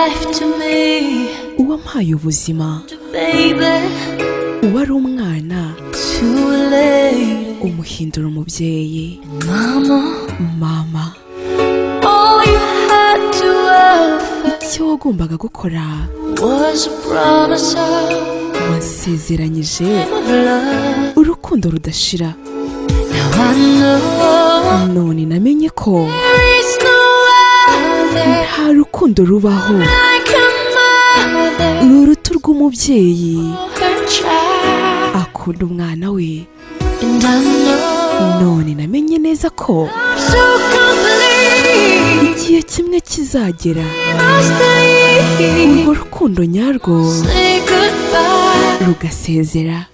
life to me. uwampaye ubuzima, Baby, uwari umwana too late. umuhindura umubyeyi. Mama, All you had to offer icyo wagombaga gukora was a promise of wasezeranyije love. urukundo rudashira. Now I know none namenye ko there is no other nta rukundo rubaho like a mother ruruta rw'umubyeyi for her child. akunda umwana we. And I know none namenye neza ko so complete igihe kimwe kizagera as the years urwo rukundo nyarwo say goodbye. rugasezera.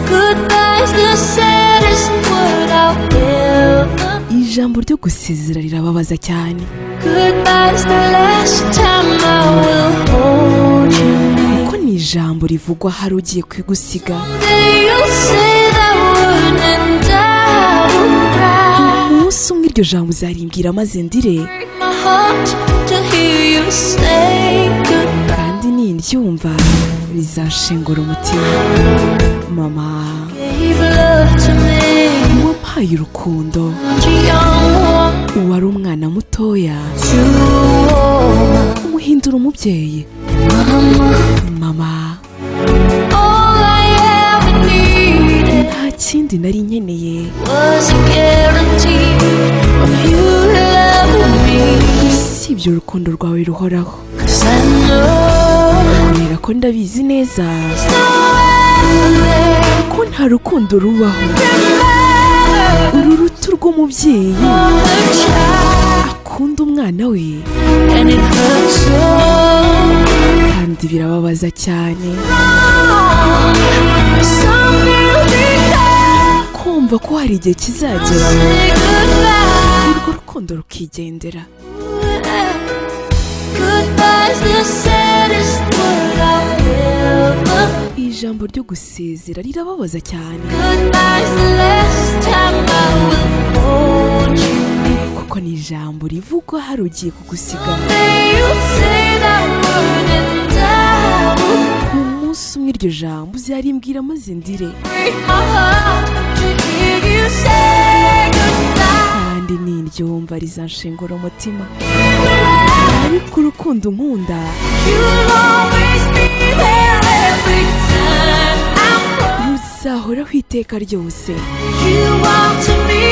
Goodbye's the saddest word I'll ever. ijambo ryo gusezera rirababaza cyane, Goodbye's the last time I will hold you. kuko ni ijambo rivugwa hari ugiye kwigusiga. Then you'll say that word and I will cry. umunsi umwe iryo jambo uzarimbwira maze ndire, Break my heart to hear you say goodbye. kandi nindyumva rizanshengura umutima. Mama, Gave love to me, wampaye urukundo, too young, uwari umwana mutoya too old. umuhindura umubyeyi. Mama, Mama, all I ever needed nta kindi nari nkeneye was a guarantee of you loving me. usibye urukundo rwawe ruhoraho. 'Cause I know kubera ko ndabizi neza there's no other ko nta rukundo rubaho there ururuta rw'umubyeyi for her child. akunda umwana we. And it hurts so kandi birababaza cyane some beauty kumva ko hari igihe kizagera say goodbye. urwo rukundo rukigendera. Goodbye's the saddest word I'll ever. ijambo ryo gusezera rirababaza cyane, Goodbye's the last time I will hold you. kuko ni ijambo rivugwa hari ugiye kugusiga. Then you'll say that word and I will umunsi umwe iryo jambo uzarimbwira maze ndire, break my heart to hear you say goodbye. kandi nindyumva rizanshengura umutima. ariko urukundo nkunda You'll always be there every time I'm home. ruzahoraho iteka ryose. You are to me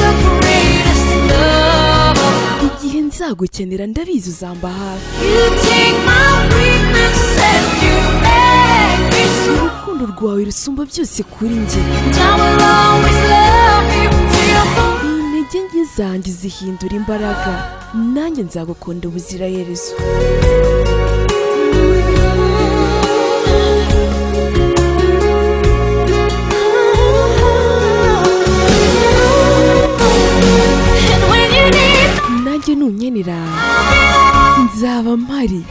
the greatest love of. igihe nzagukenera ndabizi uzamba hafi. You take my weakness and you make me strong. urukundo rwawe rusumba byose kuri njye. And I will always love you till intege nke zanjye zihindura imbaraga, nanjye nzagukunda ubuziraherezo. And when you need nanjye nunkenera nzaba mpari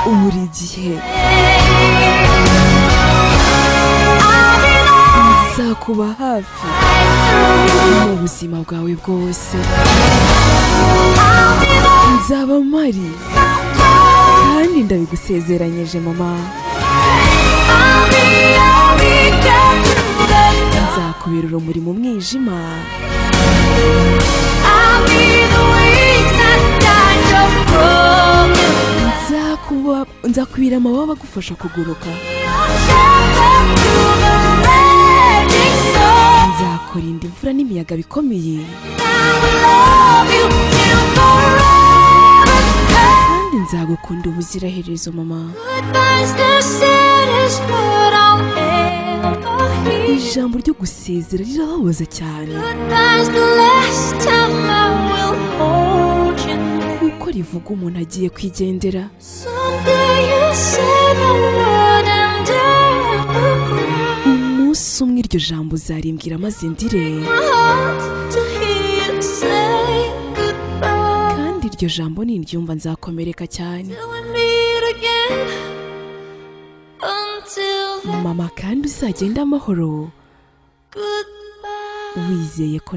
buri gihe. nzakuba hafi mu buzima bwawe bwose. nzaba mpari kandi ndabigusezeranyije mama. nzakubera urumuri mu mwijima, nzakubira amababa agufasha kuguruka. nzakurinda imvura n'imiyaga bikomeye, kandi nzagukunda ubuziraherezo mama. ijambo ryo gusezera rirababaza cyane, kuko rivuga umuntu agiye kwigendera. umunsi umwe iryo jambo uzarimbwira maze ndire, kandi iryo jambo nindyumva nzakomereka cyane mama. kandi uzagenda amahoro wizeye ko